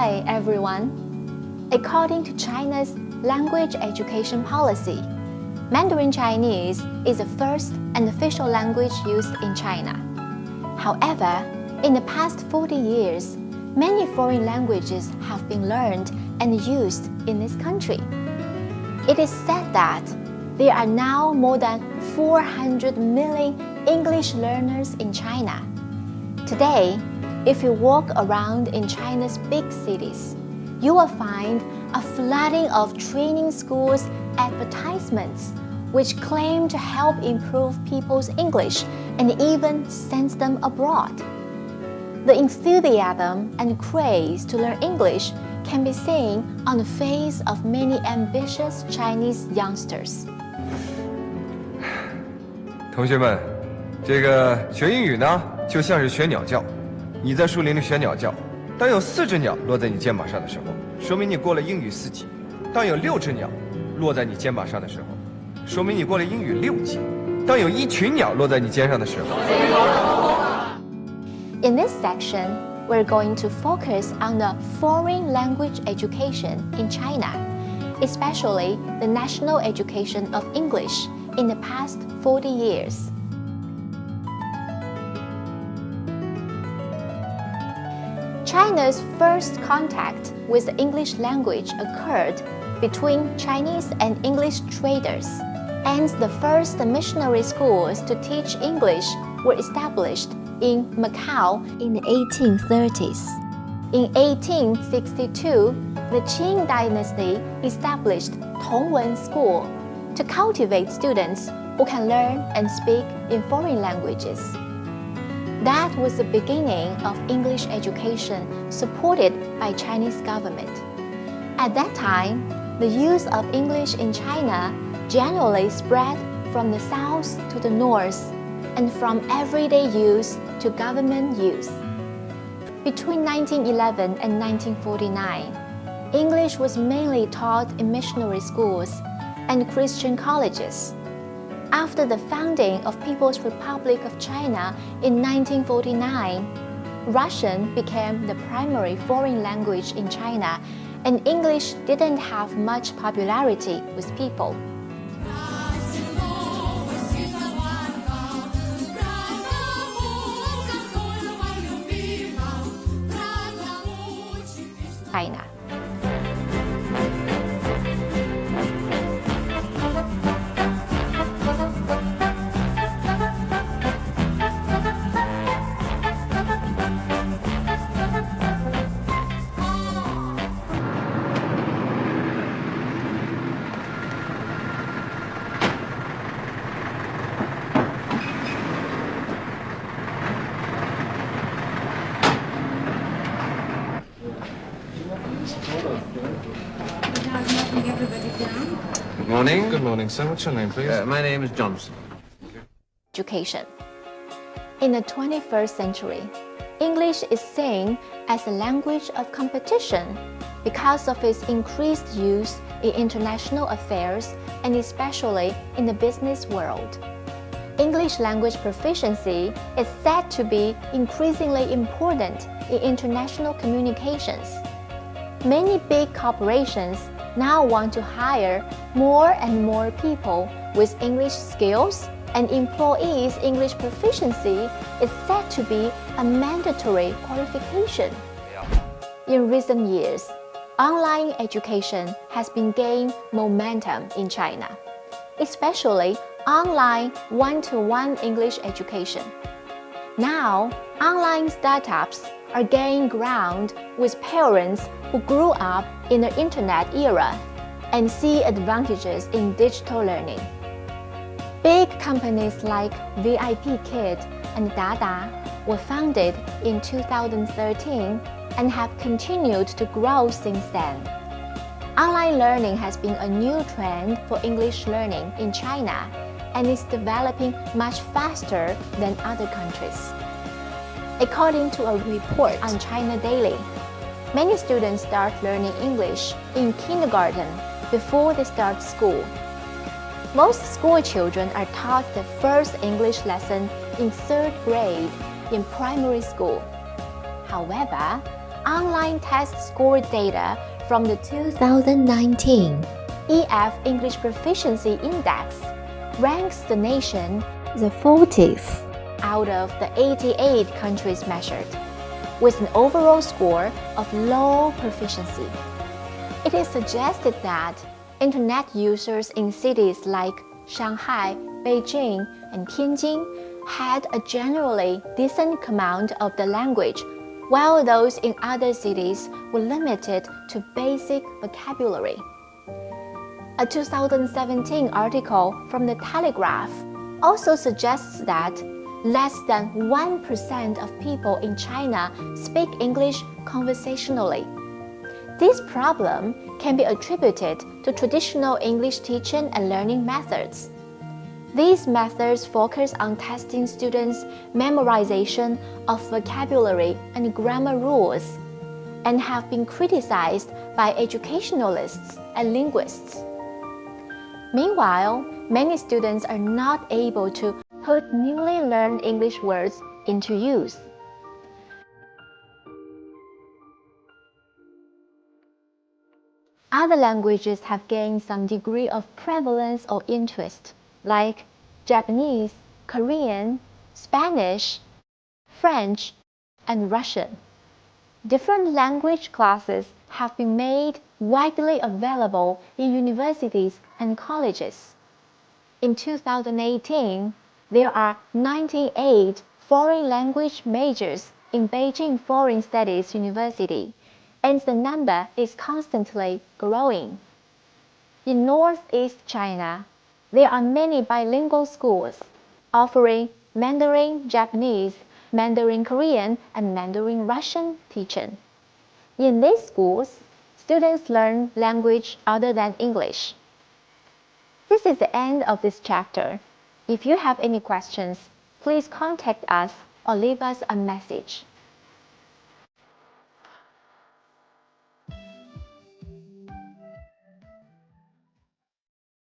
Hi everyone! According to China's language education policy, Mandarin Chinese is the first and official language used in China. However, in the past 40 years, many foreign languages have been learned and used in this country. It is said that there are now more than 400 million English learners in China. Today, if you walk around in China's big cities, you will find a flooding of training schools advertisements which claim to help improve people's English and even send them abroad. The enthusiasm and craze to learn English can be seen on the face of many ambitious Chinese youngsters. 同学们，这个学英语呢，就像是学鸟叫。你在树林里学鸟叫，当有4只鸟落在你肩膀上的时候，说明你过了英语4级；当有6只鸟落在你肩膀上的时候，说明你过了英语6级；当有1群鸟落在你肩上的时候。In this section, we're going to focus on the foreign language education in China, especially the national education of English in the past 40 years. China's first contact with the English language occurred between Chinese and English traders, and the first missionary schools to teach English were established in Macau in the 1830s. In 1862, the Qing dynasty established Tongwen School to cultivate students who can learn and speak in foreign languages. That was the beginning of English education supported by Chinese government. At that time, the use of English in China generally spread from the south to the north and from everyday use to government use. Between 1911 and 1949, English was mainly taught in missionary schools and Christian colleges. After the founding of People's Republic of China in 1949, Russian became the primary foreign language in China, and English didn't have much popularity with people. China. Good morning. Good morning, sir. What's your name, please? My name is Johnson. Education. In the 21st century, English is seen as a language of competition because of its increased use in international affairs and especially in the business world. English language proficiency is said to be increasingly important in international communications. Many big corporations now want to hire more and more people with English skills, and employees' English proficiency is said to be a mandatory qualification. In recent years, online education has been gaining momentum in China, especially online one-to-one English education. Now, online startups are gaining ground with parents who grew up in the internet era and see advantages in digital learning. Big companies like VIP Kid and Dada were founded in 2013 and have continued to grow since then. Online learning has been a new trend for English learning in China and is developing much faster than other countries. According to a report on China Daily, many students start learning English in kindergarten before they start school. Most school children are taught the first English lesson in 3rd grade in primary school. However, online test score data from the 2019 EF English Proficiency Index ranks the nation the 40th out of the 88 countries measured, with an overall score of low proficiency. It is suggested that Internet users in cities like Shanghai, Beijing, and Tianjin had a generally decent command of the language, while those in other cities were limited to basic vocabulary. A 2017 article from The Telegraph also suggests that less than 1% of people in China speak English conversationally. This problem can be attributed to traditional English teaching and learning methods. These methods focus on testing students' memorization of vocabulary and grammar rules, and have been criticized by educationalists and linguists. Meanwhile, many students are not able to put newly learned English words into use. Other languages have gained some degree of prevalence or interest, like Japanese, Korean, Spanish, French, and Russian. Different language classes have been made widely available in universities and colleges. In 2018, there are 98 foreign language majors in Beijing Foreign Studies University, and the number is constantly growing. In Northeast China, there are many bilingual schools offering Mandarin Japanese, Mandarin Korean, and Mandarin Russian teaching. In these schools, students learn language other than English. This is the end of this chapter. If you have any questions, please contact us or leave us a message.